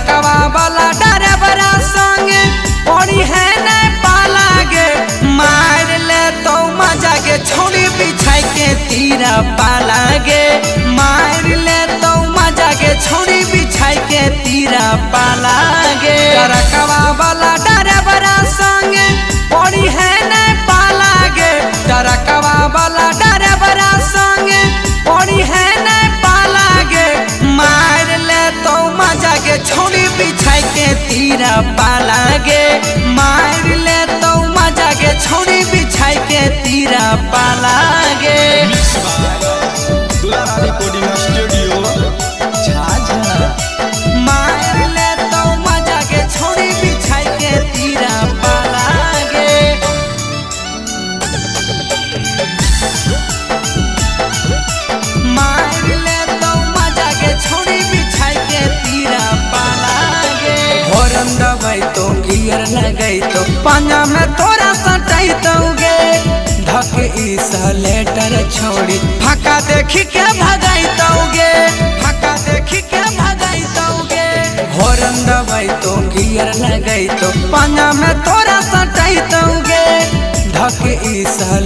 ट्रकवा वाला ड्राइवरा संगे पड़ी है न पाला गे। मार ले तो मजा के छोड़ी बिछाई के तीरा पाला गे। मार ले तो मजा के छोड़ी बिछाई के तीरा पाला गे। ट्रकवा वाला ड्राइवरा संगे पड़ी है न पाला गे। ट्रकवा वाला ड्राइवरा संगे पड़ी है न पाला गे। मार ले तो मजा के छोड़ी बिछाई के तीरा पाला गे। मार ले तो मजा के छोड़ी बिछाई के तीरा पाला गे। Recording studio Jhajha. मार ले तो मजा के छोड़ी बिछाई के तीरा पाला गे। मार ले तो मजा के छोड़ी बिछाई के तीरा पाला गे। हॉर्न दबाई तो गियर लगाई तो पांजा में तोरा सटाई तो गे। धक लेटर छोड़ी फाका देखी के भगाई तो गे। फाका देखी के भगाई तो गे। हॉर्न दबाई तो गियर लगाई तो पांजा में तोरा सटाई तो गे। धक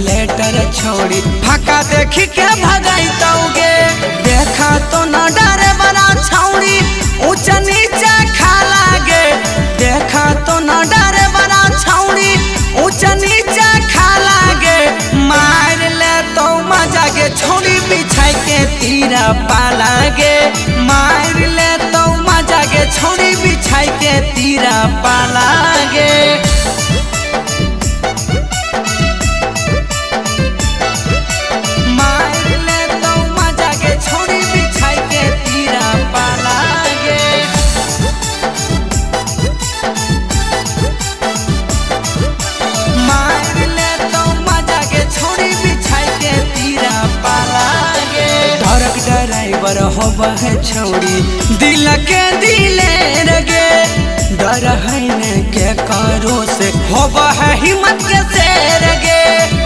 लेटर छोड़ी फाका देखी के भगाई तो गे। देखा तो न डरे बड़ा छौड़ी ऊंचा नीचा खाला गे। देखा तो न डरे बड़ा छौड़ी ऊंचा नीचा खाला गे। मार ले तो मजा के छोड़ी बिछाई के तीरा पाला गे। मार ले तो मजा के छोड़ी बिछाई के तीरा पाला गे। मार ले तो मजा के छोड़ी बिछाई के तीरा पाला गे। मार ले तो मजा के छोड़ी बिछाई के तीरा पाला गे। ट्रक ड्राइवर होब है छोड़ी दिल के दिले रगे। डर है न के करो से होब है हिम्मत के शेर गे।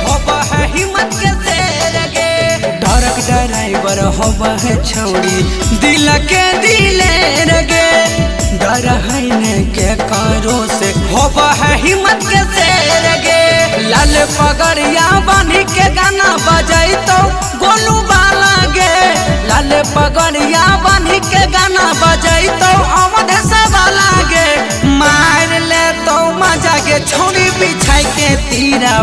होब है हिम्मत के शेर गे। ट्रक ड्राइवर होब है छोड़ी दिल के दिले रगे। डर है न के करो से होब है हिम्मत के शेर गे। लाल पगड़िया बांधी के गाना बजाई तो गोलू बाला गे। लाल पगड़िया बांधी के गाना बजाई तो अवध वाला गे। मार ले तो मजा के छोड़ी बिछाई के तीरा